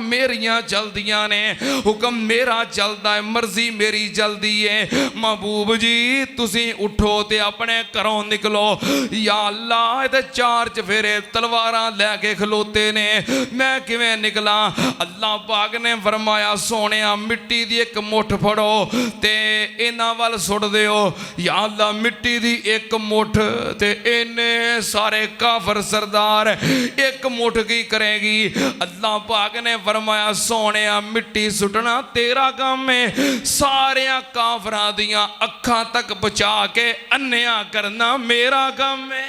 मेरियां चलदियां ने, हुक्म मेरा चलदा है, मर्जी मेरी चलदी है। महबूब जी तुसी उठो ते अपने घरों निकलो। या अल्लाह ते चार चफेरे तलवारां लैके खलोते ने, मैं किवें निकला? अल्लाह पाक ने फरमाया सोहणिया मिट्टी दी एक मुठ फड़ो ते इन्हां वल सुट दिओ। या अल्लाह मिट्टी दी एक मुठ ते इन्ने सारे काफर सरदार एक मुठ की करेगी? अल्लाह पाक ने फरमाया सोहणिया मिट्टी सुटना तेरा काम है, सारे काफरां दियां अखां तक बचा के अन्निया करना मेरा काम है।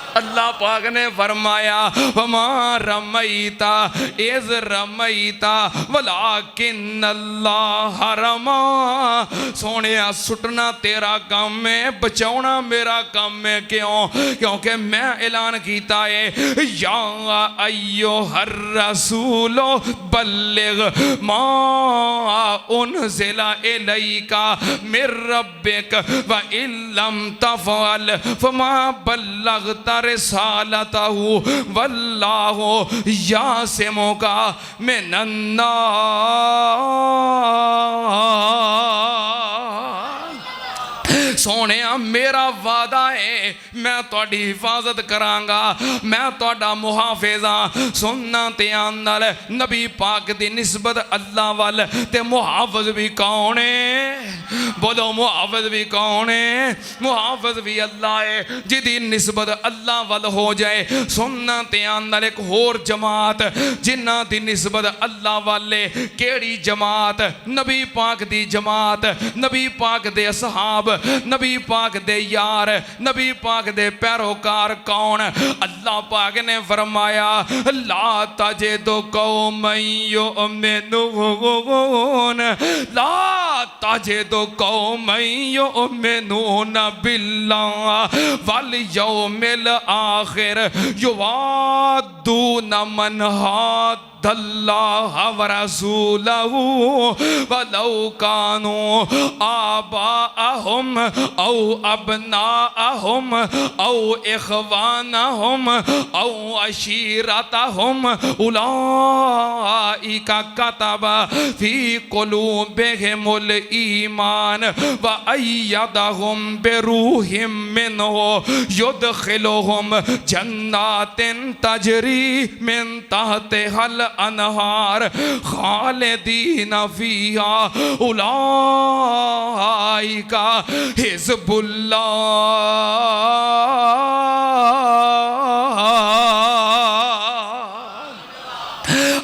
अल्लाह पाक ने फरमाया वमा रमईता इज़ रमईता वलाकिन अल्लाह रमा। सोहणिया सुटना तेरा काम है, बचाउना मेरा काम है। क्यों? क्योंकि मैं ऐलान किया है या अय्युहर रसूलो बल्लिग मा उनज़िला इलैका मिर रब्बिक व इल्लम तफ़अल फमा बल्लगता रिसालतहु वल्लाहु यासिमुका मिनन्नास। सोने मेरा वादा है मैं तुहाडी हिफाजत करांगा, मैं तुहाडा मुहाफिज हाँ। सुनना ध्यान नाल नबी पाक दी निस्बत अल्लाह वल ते मुहाफिज भी कौन है? बोलो मुहाफिज भी कौन है? मुहाफिज भी अल्लाह है जिदी निस्बत अल्लाह वल हो जाए। सुनना ध्यान नाल एक होर जमात जिन्हां दी निस्बत अल्लाह वाले, केड़ी जमात? नबी पाक दी जमात, नबी पाक दे असहाब, नबी पाक दे यार, नबी पाक दे पैरोकार कौन? अल्लाह पाक ने फरमाया ला तजिदु कौमन युमिनून ला तजिदु कौमन युमिनून बिल्लाह वल यौमिल आखिर युवाद्दून मन हाद्दल्लाह व रसूलहु वलौ कानू आबाअहुम औ अबनाअहुम औ इखवानहुम औ अशीरतहुम उलाइका कतबा फी कुलूबिहिमुल ईमान व अय्यदहुम बिरूहिम मिन्हु युदखिलुहुम जन्नातिन तजरी मिन तहतिहल अनहार खालिदीन फीहा उलाइका हिज़्बुल्लाह।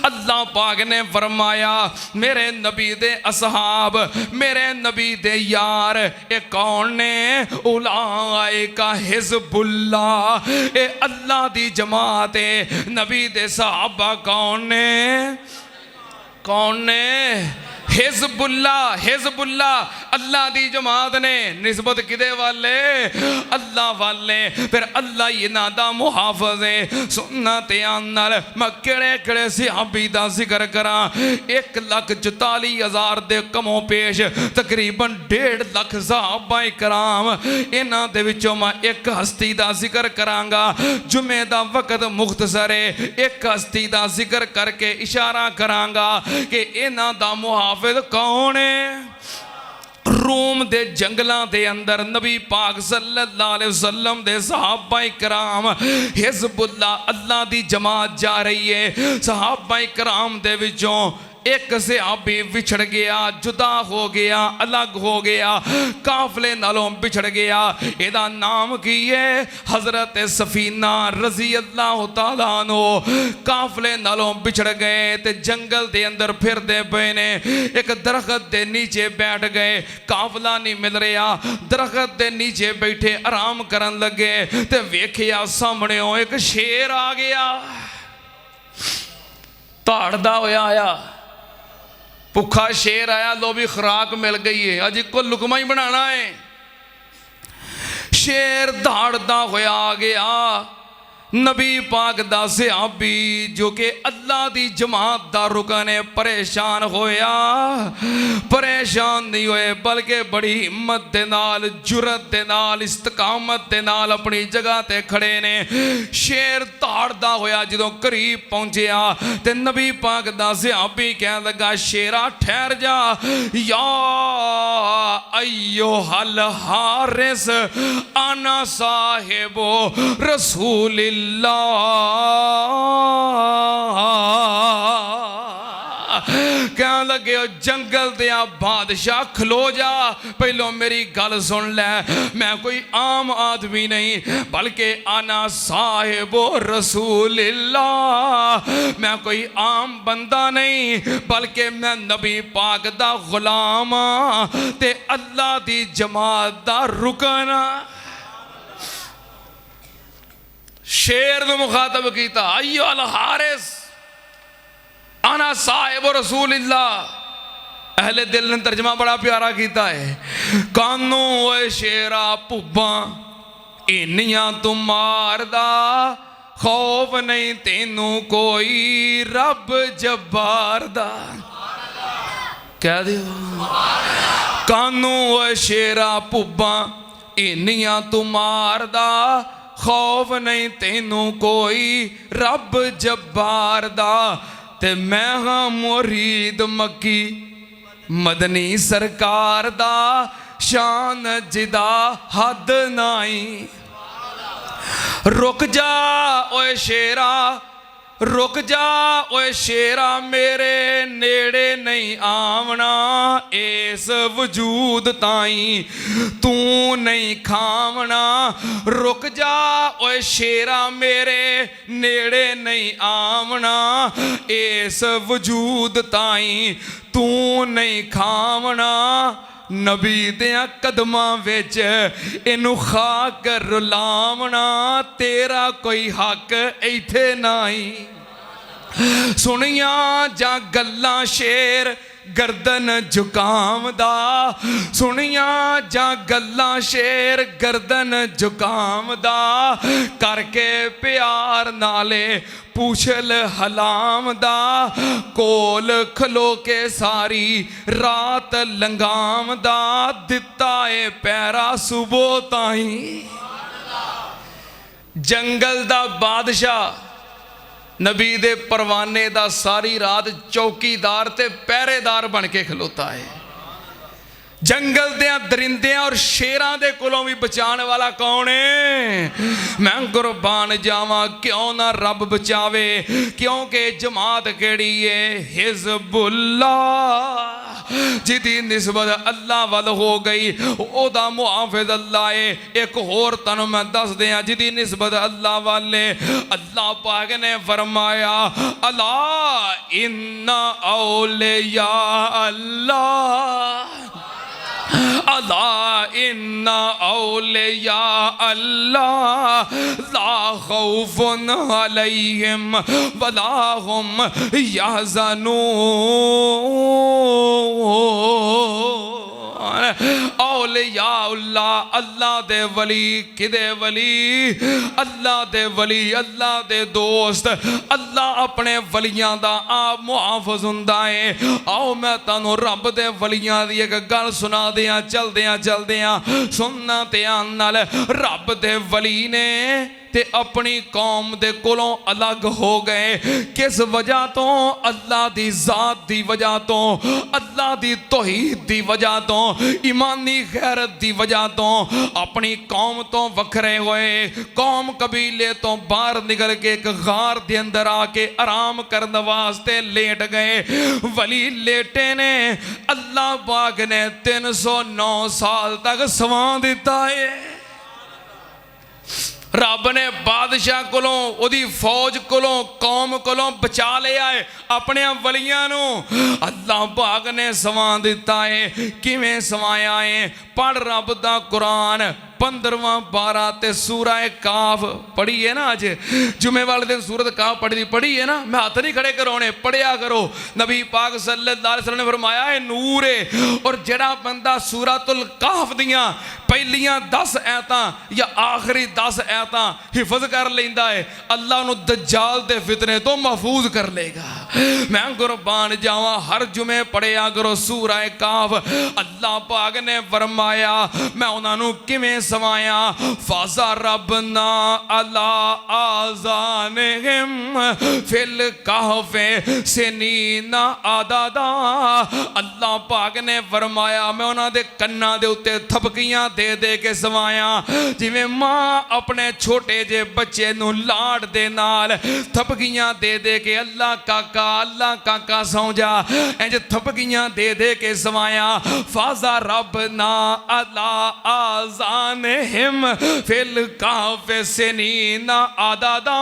अल्लाह पाक ने फरमाया मेरे नबी दे असहाब, मेरे नबी दे यार ये कौन ने? उलाइका हिज़्बुल्लाह, ये अल्लाह दी जमात है। नबी दे सहाबा कौन ने? कौन ने? हिज़्बुल्लाह, हिज़्बुल्लाह अल्लाह दी जमात ने। निस्बत किदे वाले? अल्लाह वाले। फिर अल्लाह ही इन्हां दा मुहाफिज है। सुनना ध्यान नाल मैं केड़े केड़े सहाबी दा जिक्र करा। 1,44,000 दे कमों पेश तकरीबन 1.5 लाख सहाबाए कराम, इन्हां दे विचों मैं एक हस्ती दा जिक्र करांगा। जुमे दा वक्त मुख्तसर है, एक हस्ती दा जिक्र करके इशारा करांगा कि इन्हां दा मुहाफिज कौन है? रूम दे जंगलों दे अंदर नबी पाक सल्लल्लाहु अलैहि वसल्लम दे सहाबाए कराम हिज़्बुल्लाह अल्लाह दी जमात जा रही है। सहाबाए कराम दे विचों एक सहाबी विछड़ गया, जुदा हो गया, अलग हो गया, काफले नालों बिछड़ गया। एदा नाम की है? हजरत सफीना रजी अल्लाह तआला अन्हु। काफले नालों बिछड़ गए ते जंगल दे अंदर फिरदे पे ने। एक दरखत दे नीचे बैठ गए, काफला नहीं मिल रहा, दरखत दे नीचे बैठे आराम करन लगे ते वेखिया सामने एक शेर आ गया, धाड़दा होया आया। भुखा शेर आया, लो भी खुराक मिल गई है, अज को लुकमा ही बनाना है। शेर दौड़ता होया आ गया नबी पाक दा सहाबी जो कि अल्लाह दी जमात दा रुकन है परेशान होया, परेशान नहीं होए बल्कि बड़ी हिम्मत दे नाल, जुरत दे नाल, इस्तकामत दे नाल अपनी जगह ते खड़े ने। शेर धाड़दा होया जदों करीब पहुंचया ते नबी पाक दा सहाबी कहन लगा, शेरा ठहर जा, या अय्युहल हारिस आना साहिबो रसूलिल्लाह। कह लगे जंगल दिया बादशाह खलो जा, पहलो मेरी गल सुन ले, मैं कोई आम आदमी नहीं बल्कि आना साहिबो रसूलिल्लाह, मैं कोई आम बंदा नहीं बल्कि मैं नबी पाक दा गुलाम ते अल्लाह दी जमात दा रुकन। शेर ने मुखातब किया, अय्यो अल हारिस आना साहिब रसूलिल्लाह। अहले दिल ने तर्जमा बड़ा प्यारा किया है, कानू ओए शेरा भुब्बा इन्नियां तू मारदा, खौफ नहीं तेनू कोई रब जब्बार दा। कह दियो कानू ओए शेरा भुब्बा इन्नियां तू मारदा, खौफ नहीं तेनू कोई रब जब्बार दा। ते मैं हाँ मुरीद मक्की मदनी सरकार दा, शान जिदा हद नाई। रुक जा ओए शेरा, रुक जा ओए शेरा, मेरे नेड़े नहीं आवना, इस वजूद ताई तू नहीं खावना। रुक जा ओए शेरा, मेरे नेड़े नहीं आवना, इस वजूद ताई तू नहीं खावना। नबी दियां कदमां विच इनू खाक रुलावना, तेरा कोई हक इत्थे नहीं। सुनिया जा गल्लां शेर गर्दन झुकामदा, सुनिया जा गल्लां शेर गर्दन झुकामदा, करके प्यार नाले पूछल हलामदा, कोल खलो के सारी रात लंगामदा, दिता ए पैरा सुबो ताई। जंगल दा बादशाह नबी दे परवाने दा सारी रात चौकीदार ते पहरेदार बन के खलोता है। जंगल दे दरिंदियां और शेरां दे कोलों भी बचाने वाला कौन है? मैं कुर्बान जावा क्यों ना रब बचावे, क्योंकि जमात केड़ी है हिजबुल्लाह, जिदी निस्बत अल्लाह वाल हो गई ओदा मुहाफिज अल्लाह है। एक होर तनु मैं दस दियां जिदी निस्बत अल्लाह वाले, अल्लाह पाक ने फरमाया अला इन्ना औलिया अल्लाह, अला इन्ना औलिया अल्लाह ला खौफुन अलैहिम वला हुम यहज़नून। औलिया अल्लाह, अल्लाह दे वली किदे वली, अल्लाह दे वली, अल्लाह दे दोस्त, अल्लाह अपने वलियां दा आप मुहाफिज हुंदा है। आओ मैं तानू रब दे वलियां दी एक गल सुना दियां चलदियां चलदियां, सुनना ध्यान नाल। रब दे वली ने ते अपनी कौम दे कोलों अलग हो गए। किस वजह तो? अल्लाह दी जात दी वजह तो, अल्लाह दी तौहीद दी वजह तो, ईमानी गैरत दी वजह तो अपनी कौम तो वखरे होए, कौम कबीले तो बाहर निकल के एक गार दे अंदर आके आराम करने वास्ते लेट गए। वली लेटे ने, अल्लाह पाक ने 309 साल तक सवा दिता है। रब ने बादशाह कोलों, ओदी फौज कोलों, कौम कोलों बचा लिया है अपने वलियां नू। अल्लाह पाक ने सवा दिता है। किवें सवाया है? पढ़ रब दा कुरान, 15वां 12 ते सूरह काफ पढ़ी है ना। अज जुमे वाले दिन सूरत काफ पढ़ी है ना। मैं हाथ नहीं खड़े कराने, पढ़िया करो। नबी पाक सल्लल्लाहु अलैहि वसल्लम ने फरमाया है नूर है। और जड़ा बंदा सूरतुल काफ दियां पहलियां 10 आयतां या आखिरी 10 आयतां हिफज कर लेंदा है, अल्लाह नू दज्जाल दे फितने तो महफूज कर लेगा। मैं कुर्बान जावा, हर जुमे पढ़िया करो सूरह काफ। अल्लाह पाक ने फरमाया मैं उन्होंने किवें सवाया, फाजा रबना अला आज़ानिहिम फिल कहफे सिनीना आदादा। अल्लाह पाक ने फरमाया मैं उन्होंने कन्ना दे उत्ते थपकियां दे दे के सवाया, जिवें मां अपने छोटे जे बच्चे नू लाड दे नाल थपकियां दे दे के अल्लाह काका सौ जा, इंज थपकियां दे दे के सवाया। फाजा रबना अला आज़ानिहिम फिल कहफे सिनीना आदादा।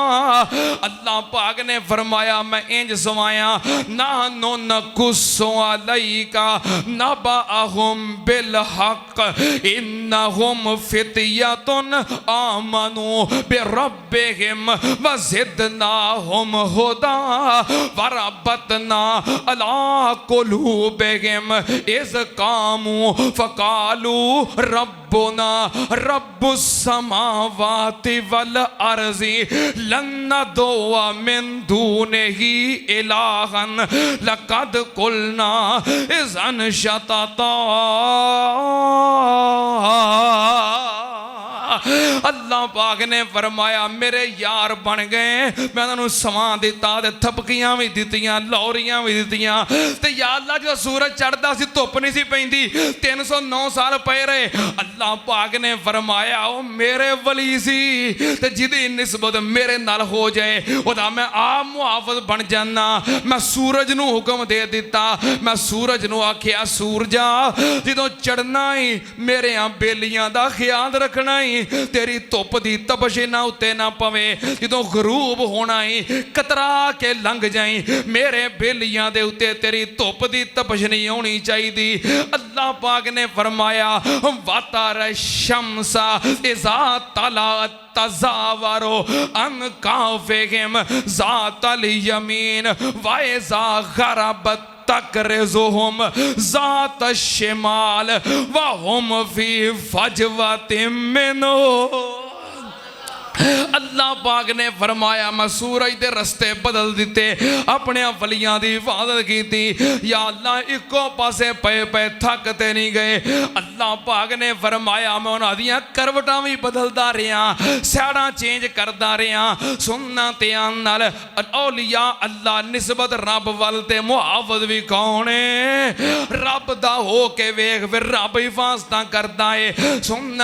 अल्लाह पाक ने फरमाया मैं इंज सवाया, ना नो नकुस्सु अलैका नबअहुम बिल हक इन्नहुम फितयतुन आमनु बिरब्बिहिम वज़िदनाहुम हुदा वरबतना अला कुलूबिहिम इज़ कामू फ़क़ालू रब्बुना रब्बुस समावाति वल अर्ज़ि लन नदउवा मिन दूनिही इलाहन लक़द कुलना इज़न शतता। अल्लाह पाक ने फरमाया मेरे यार बन गए, मैं उन्होंने समा दिता ते थपकियां भी दित्तियां, लौरियां भी दित्तियां। ते या अल्लाह जो सूरज चढ़दा सी धुप नहीं सी पैंदी, 309 साल पए रहे। अल्लाह पाक ने फरमाया ओ मेरे वली सी ते जिदी निस्बत मेरे नाल हो जाए ओदा मैं आप मुहाफिज बन जाना। मैं सूरज नू हुक्म दे दिता, मैं सूरज नू आखिया सूरजा जदों चढ़ना ही मेरे बेलियां दा ख्याल रखना ही, तेरी धुप दी तपश ना उत्ते ना पवे। जदों गरूब होना ही कतरा के लंघ जाई, मेरे बेलियां दे उत्ते तेरी धुप दी तपश नहीं होनी चाहिए। अल्लाह पाक ने फरमाया वातार शमसा इज़ा तला तज़ावरो अन काफ़िहिम ज़ातल यमीन व इज़ा गरबत तक़रिज़ुहुम ज़ात शिमाल व हुम फ़ी फ़जवतिम मिन्हु। अल्लाह पाक ने फरमाया मैं सूरज के रस्ते बदल दिते, अपने वलियां की हिफाजत की। या अल्लाह इको पासे पे पे थक ते नहीं गए। अल्लाह पाक ने फरमाया मैं उन्हां दियां करवटां भी बदलदा रहा, सैड़ा चेंज करदा रहा। सुनना त्यान नाल औलिया अल्लाह निस्बत रब वल ते मुहाफिज भी कौन है, रब दा हो के वेख फिर रब हिफाजत करदा है। सुनना